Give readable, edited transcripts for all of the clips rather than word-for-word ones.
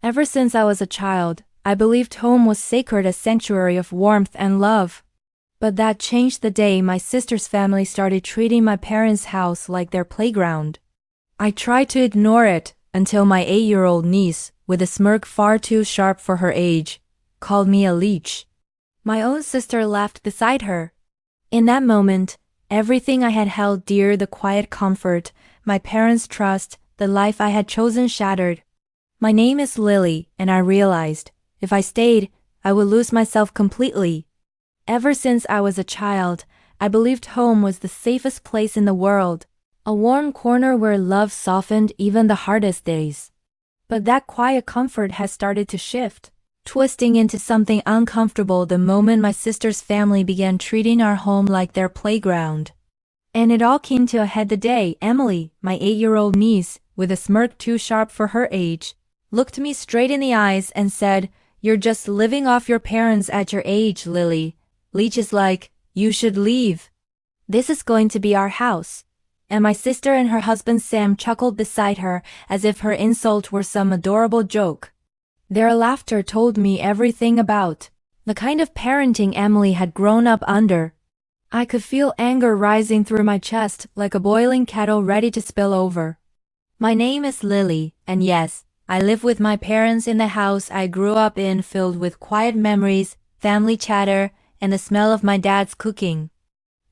Ever since I was a child, I believed home was sacred, a sanctuary of warmth and love. But that changed the day my sister's family started treating my parents' house like their playground. I tried to ignore it until my 8-year-old niece, with a smirk far too sharp for her age, called me a leech. My own sister laughed beside her. In that moment, everything I had held dear, the quiet comfort, my parents' trust, the life I had chosen, shattered. My name is Lily, and I realized, if I stayed, I would lose myself completely. Ever since I was a child, I believed home was the safest place in the world, a warm corner where love softened even the hardest days. But that quiet comfort has started to shift, twisting into something uncomfortable the moment my sister's family began treating our home like their playground. And it all came to a head the day Emily, my 8-year-old niece, with a smirk too sharp for her age, looked me straight in the eyes and said, "You're just living off your parents at your age, Lily. Leech is like, you should leave. This is going to be our house." And my sister and her husband Sam chuckled beside her as if her insult were some adorable joke. Their laughter told me everything about the kind of parenting Emily had grown up under. I could feel anger rising through my chest like a boiling kettle ready to spill over. My name is Lily, and yes, I live with my parents in the house I grew up in, filled with quiet memories, family chatter, and the smell of my dad's cooking.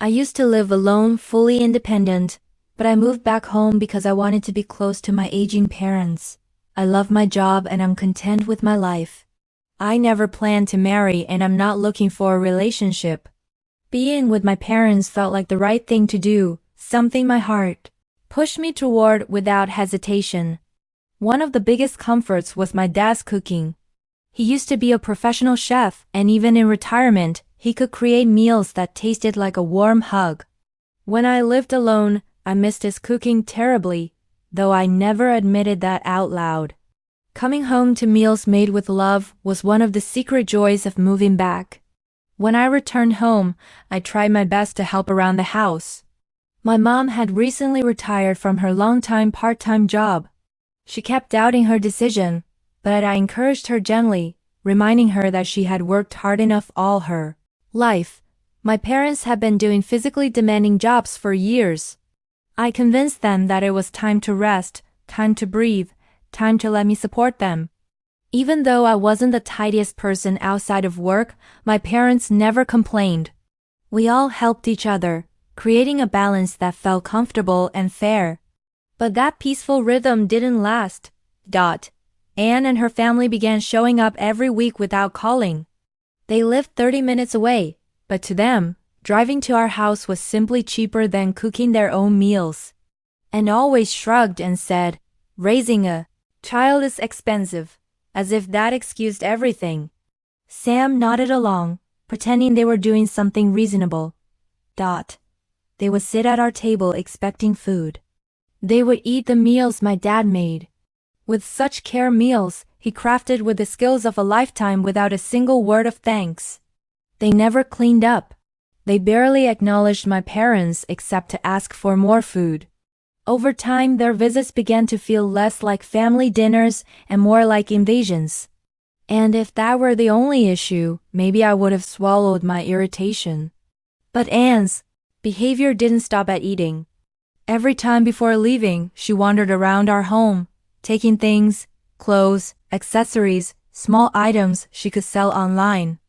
I used to live alone, fully independent, but I moved back home because I wanted to be close to my aging parents. I love my job and I'm content with my life. I never planned to marry and I'm not looking for a relationship. Being with my parents felt like the right thing to do, something my heart pushed me toward without hesitation. One of the biggest comforts was my dad's cooking. He used to be a professional chef, and even in retirement, he could create meals that tasted like a warm hug. When I lived alone, I missed his cooking terribly, though I never admitted that out loud. Coming home to meals made with love was one of the secret joys of moving back. When I returned home, I tried my best to help around the house. My mom had recently retired from her long-time part-time job. She kept doubting her decision, but I encouraged her gently, reminding her that she had worked hard enough all her life. My parents had been doing physically demanding jobs for years. I convinced them that it was time to rest, time to breathe, time to let me support them. Even though I wasn't the tidiest person outside of work, my parents never complained. We all helped each other, creating a balance that felt comfortable and fair. But that peaceful rhythm didn't last. Anne and her family began showing up every week without calling. They lived 30 minutes away, but to them, driving to our house was simply cheaper than cooking their own meals. And always shrugged and said, "Raising a child is expensive," as if that excused everything. Sam nodded along, pretending they were doing something reasonable. They would sit at our table expecting food. They would eat the meals my dad made. With such care, meals he crafted with the skills of a lifetime without a single word of thanks. They never cleaned up. They barely acknowledged my parents except to ask for more food. Over time, their visits began to feel less like family dinners and more like invasions. And if that were the only issue, maybe I would have swallowed my irritation. But Anne's behavior didn't stop at eating. Every time before leaving, she wandered around our home, taking things, clothes, accessories, small items she could sell online.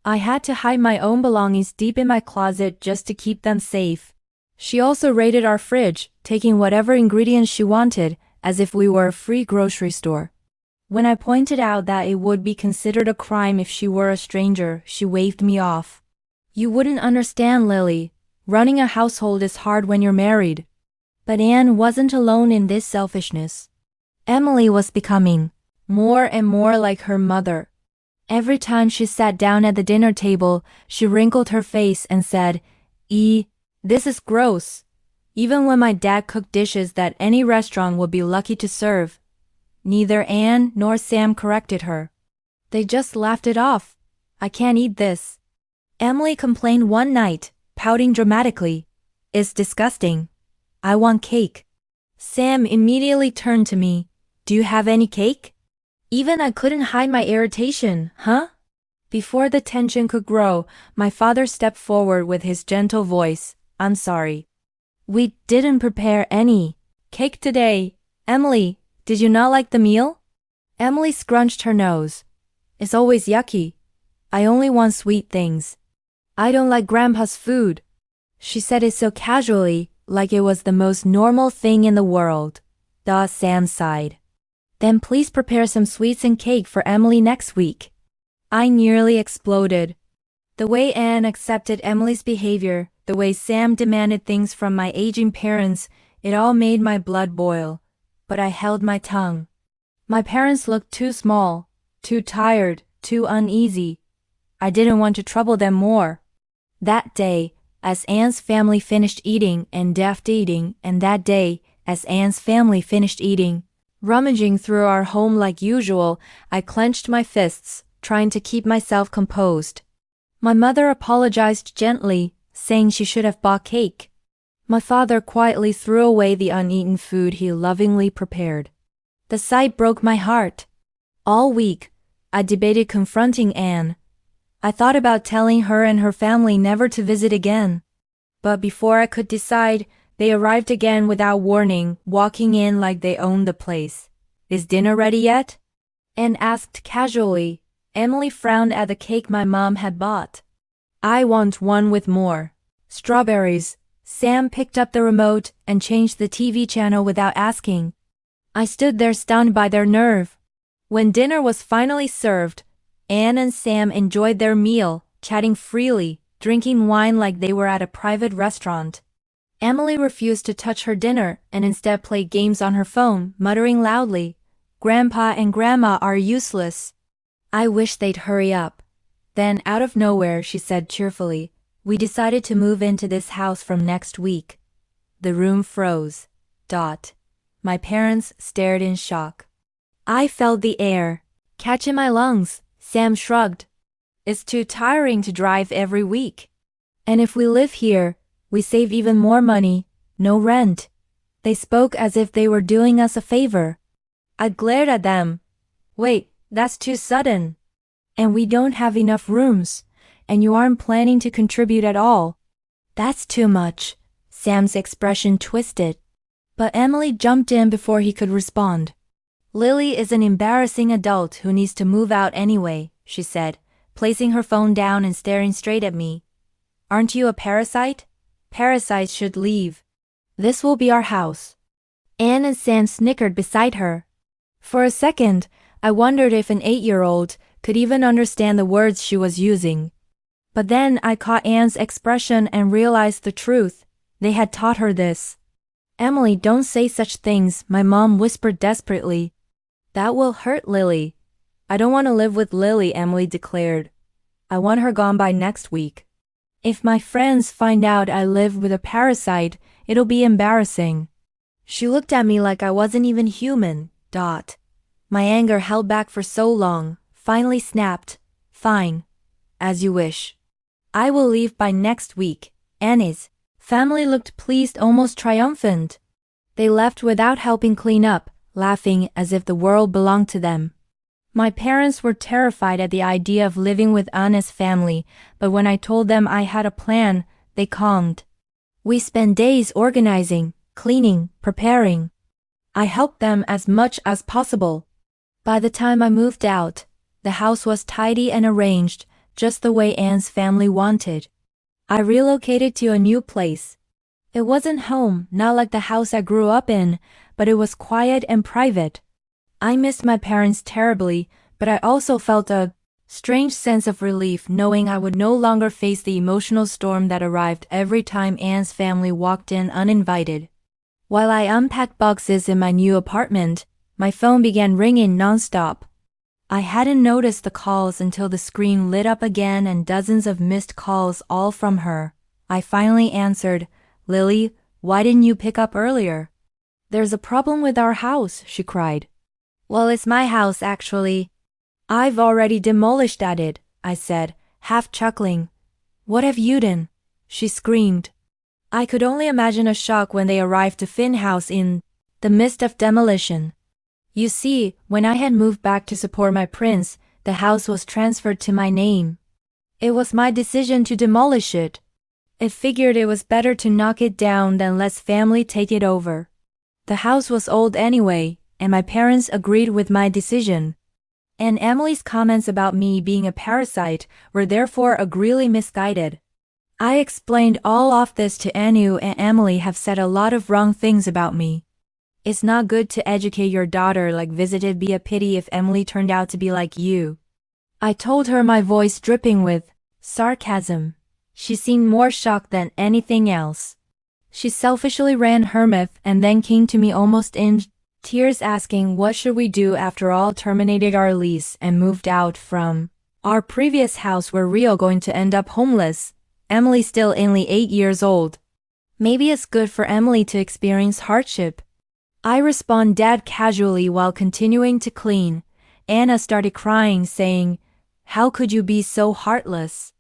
I had to hide my own belongings deep in my closet just to keep them safe. She also raided our fridge, taking whatever ingredients she wanted, as if we were a free grocery store. When I pointed out that it would be considered a crime if she were a stranger, she waved me off. "You wouldn't understand, Lily. Running a household is hard when you're married." But Anne wasn't alone in this selfishness. Emily was becoming more and more like her mother. Every time she sat down at the dinner table, she wrinkled her face and said, "This is gross." Even when my dad cooked dishes that any restaurant would be lucky to serve, neither Anne nor Sam corrected her. They just laughed it off. "I can't eat this," Emily complained one night, pouting dramatically. "It's disgusting. I want cake." Sam immediately turned to me. "Do you have any cake?" Even I couldn't hide my irritation, huh? Before the tension could grow, my father stepped forward with his gentle voice. I'm sorry. We didn't prepare any cake today. Emily, did you not like the meal? Emily scrunched her nose. It's always yucky. I only want sweet things. I don't like Grandpa's food. She said it so casually, like it was the most normal thing in the world. Sam sighed. Then please prepare some sweets and cake for Emily next week. I nearly exploded. The way Anne accepted Emily's behavior, the way Sam demanded things from my aging parents, it all made my blood boil. But I held my tongue. My parents looked too small, too tired, too uneasy. I didn't want to trouble them more. That day, as Anne's family finished eating and Daft eating, and that day, as Anne's family finished eating, rummaging through our home like usual, I clenched my fists, trying to keep myself composed. My mother apologized gently, saying she should have bought cake. My father quietly threw away the uneaten food he lovingly prepared. The sight broke my heart. All week, I debated confronting Anne. I thought about telling her and her family never to visit again. But before I could decide, they arrived again without warning, walking in like they owned the place. Is dinner ready yet? Anne asked casually. Emily frowned at the cake my mom had bought. I want one with more strawberries. Sam picked up the remote and changed the TV channel without asking. I stood there stunned by their nerve. When dinner was finally served, Anne and Sam enjoyed their meal, chatting freely, drinking wine like they were at a private restaurant. Emily refused to touch her dinner and instead played games on her phone, muttering loudly, "Grandpa and Grandma are useless." I wish they'd hurry up. Then, out of nowhere, she said cheerfully, "We decided to move into this house from next week." The room froze. My parents stared in shock. I felt the air catch in my lungs. Sam shrugged. It's too tiring to drive every week. And if we live here, we save even more money, no rent. They spoke as if they were doing us a favor. I glared at them. Wait, that's too sudden. And we don't have enough rooms, and you aren't planning to contribute at all. That's too much. Sam's expression twisted. But Emily jumped in before he could respond. Lily is an embarrassing adult who needs to move out anyway, she said, placing her phone down and staring straight at me. Aren't you a parasite? Parasites should leave. This will be our house. Anne and Sam snickered beside her. For a second, I wondered if an 8-year-old could even understand the words she was using. But then I caught Anne's expression and realized the truth. They had taught her this. Emily, don't say such things, my mom whispered desperately. That will hurt Lily. I don't want to live with Lily, Emily declared. I want her gone by next week. If my friends find out I live with a parasite, it'll be embarrassing. She looked at me like I wasn't even human. My anger held back for so long, finally snapped. Fine. As you wish. I will leave by next week. Annie's family looked pleased, almost triumphant. They left without helping clean up, laughing as if the world belonged to them. My parents were terrified at the idea of living with Anna's family, but when I told them I had a plan, they calmed. We spent days organizing, cleaning, preparing. I helped them as much as possible. By the time I moved out, the house was tidy and arranged, just the way Anne's family wanted. I relocated to a new place. It wasn't home, not like the house I grew up in, but it was quiet and private. I missed my parents terribly, but I also felt a strange sense of relief knowing I would no longer face the emotional storm that arrived every time Anne's family walked in uninvited. While I unpacked boxes in my new apartment, my phone began ringing nonstop. I hadn't noticed the calls until the screen lit up again and dozens of missed calls, all from her. I finally answered. Lily, why didn't you pick up earlier? There's a problem with our house, she cried. Well, it's my house, actually. I've already demolished at it, I said, half chuckling. What have you done? She screamed. I could only imagine a shock when they arrived to Finn House in the midst of demolition. You see, when I had moved back to support my prince, the house was transferred to my name. It was my decision to demolish it. I figured it was better to knock it down than let family take it over. The house was old anyway, and my parents agreed with my decision. And Emily's comments about me being a parasite were therefore agreeably misguided. I explained all of this to Anu, and Emily have said a lot of wrong things about me. It's not good to educate your daughter like this. It'd be a pity if Emily turned out to be like you. I told her, my voice dripping with sarcasm. She seemed more shocked than anything else. She selfishly ran her mouth and then came to me almost in tears asking what should we do after all terminated our lease and moved out from our previous house. We're real going to end up homeless. Emily still only 8 years old. Maybe it's good for Emily to experience hardship. I respond dead casually while continuing to clean. Anna started crying saying, "How could you be so heartless?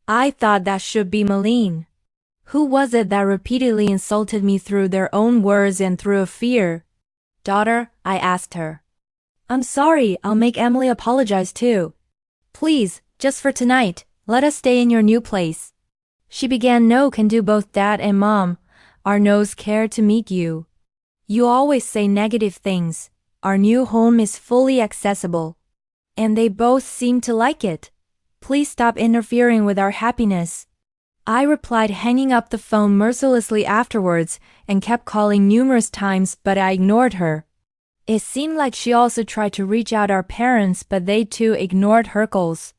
I thought that should be Malene. Who was it that repeatedly insulted me through their own words and through a fear?" "Daughter," I asked her. "I'm sorry, I'll make Emily apologize too. Please, just for tonight, let us stay in your new place." She began, "No, can do both Dad and Mom. Our no's care to meet you. You always say negative things. Our new home is fully accessible. And they both seem to like it. Please stop interfering with our happiness." I replied, hanging up the phone mercilessly afterwards, and kept calling numerous times, but I ignored her. It seemed like she also tried to reach out our parents, but they too ignored her calls.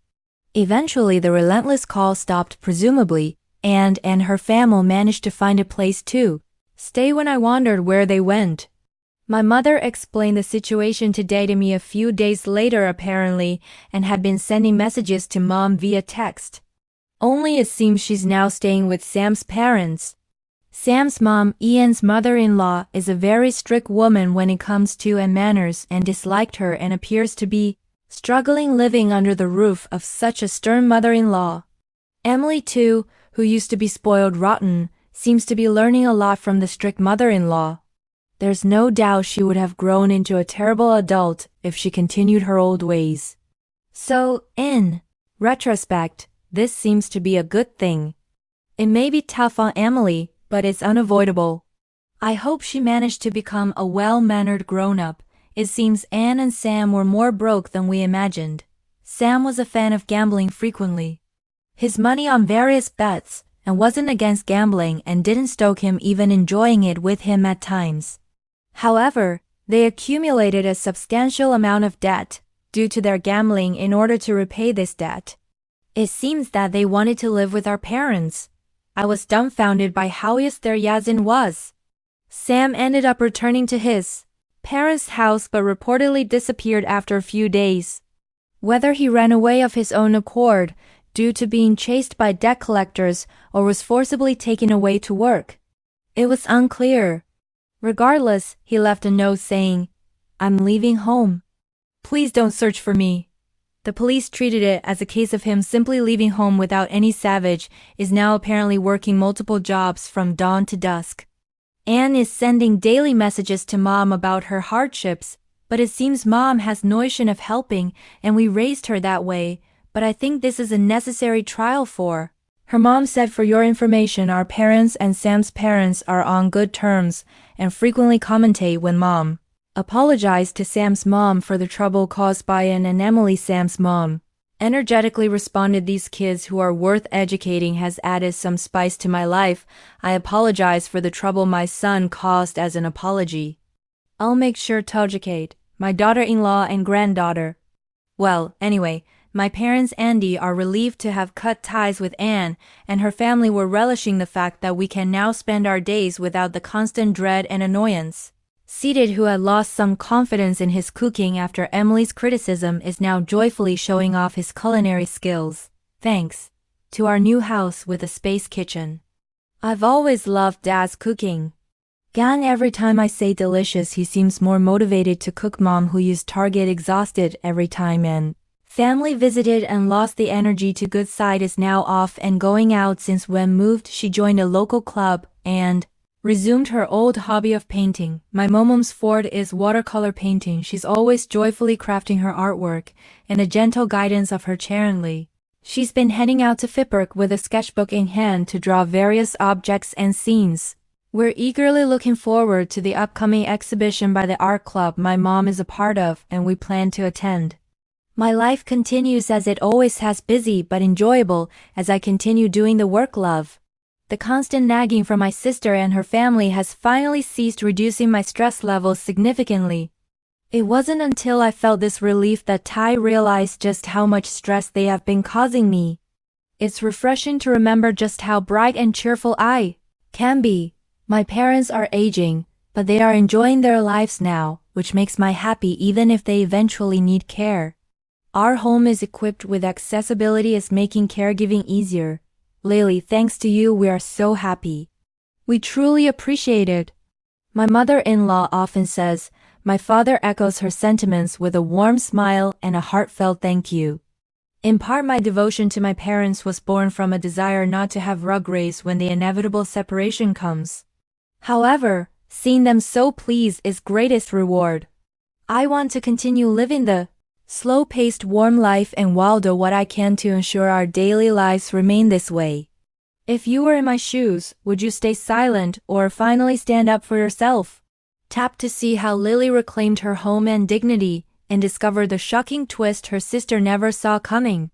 Eventually the relentless call stopped, presumably, and her family managed to find a place to stay when I wondered where they went. My mother explained the situation today to me a few days later apparently, and had been sending messages to Mom via text. Only it seems she's now staying with Sam's parents. Sam's mom, Ian's mother-in-law, is a very strict woman when it comes to manners and disliked her and appears to be struggling living under the roof of such a stern mother-in-law. Emily too, who used to be spoiled rotten, seems to be learning a lot from the strict mother-in-law. There's no doubt she would have grown into a terrible adult if she continued her old ways. So, in retrospect, this seems to be a good thing. It may be tough on Emily, but it's unavoidable. I hope she managed to become a well-mannered grown-up. It seems Anne and Sam were more broke than we imagined. Sam was a fan of gambling frequently. His money on various bets, and wasn't against gambling and didn't stoke him even enjoying it with him at times. However, they accumulated a substantial amount of debt due to their gambling in order to repay this debt. It seems that they wanted to live with our parents. I was dumbfounded by how easy their yazin was. Sam ended up returning to his parents' house but reportedly disappeared after a few days. Whether he ran away of his own accord due to being chased by debt collectors or was forcibly taken away to work, it was unclear. Regardless, he left a note saying, "I'm leaving home. Please don't search for me." The police treated it as a case of him simply leaving home without any salvage, is now apparently working multiple jobs from dawn to dusk. Anne is sending daily messages to Mom about her hardships, but it seems Mom has notion of helping and we raised her that way, but I think this is a necessary trial for her. Mom said, "For your information, our parents and Sam's parents are on good terms and frequently commentate when Mom apologized to Sam's mom for the trouble caused by Anne and Emily. Sam's mom energetically responded, "These kids who are worth educating has added some spice to my life. I apologize for the trouble my son caused as an apology. I'll make sure to educate my daughter-in-law and granddaughter." Well, anyway, my parents Andy are relieved to have cut ties with Anne, and her family were relishing the fact that we can now spend our days without the constant dread and annoyance. Seated, who had lost some confidence in his cooking after Emily's criticism, is now joyfully showing off his culinary skills, thanks to our new house with a space kitchen. I've always loved Dad's cooking. Gan, every time I say delicious, he seems more motivated to cook. Mom, who used Target exhausted every time and family visited and lost the energy to good side, is now off and going out. Since when moved, she joined a local club and resumed her old hobby of painting. My mom's forte is watercolor painting. She's always joyfully crafting her artwork, and the gentle guidance of her Charonly. She's been heading out to Fitberg with a sketchbook in hand to draw various objects and scenes. We're eagerly looking forward to the upcoming exhibition by the art club my mom is a part of and we plan to attend. My life continues as it always has, busy but enjoyable as I continue doing the work love. The constant nagging from my sister and her family has finally ceased, reducing my stress levels significantly. It wasn't until I felt this relief that I realized just how much stress they have been causing me. It's refreshing to remember just how bright and cheerful I can be. My parents are aging, but they are enjoying their lives now, which makes me happy even if they eventually need care. Our home is equipped with accessibility, is making caregiving easier. Lily, thanks to you we are so happy. We truly appreciate it. My mother-in-law often says, my father echoes her sentiments with a warm smile and a heartfelt thank you. In part, my devotion to my parents was born from a desire not to have rug race when the inevitable separation comes. However, seeing them so pleased is greatest reward. I want to continue living the slow-paced, warm life and will do what I can to ensure our daily lives remain this way. If you were in my shoes, would you stay silent or finally stand up for yourself? Tap to see how Lily reclaimed her home and dignity and discovered the shocking twist her sister never saw coming.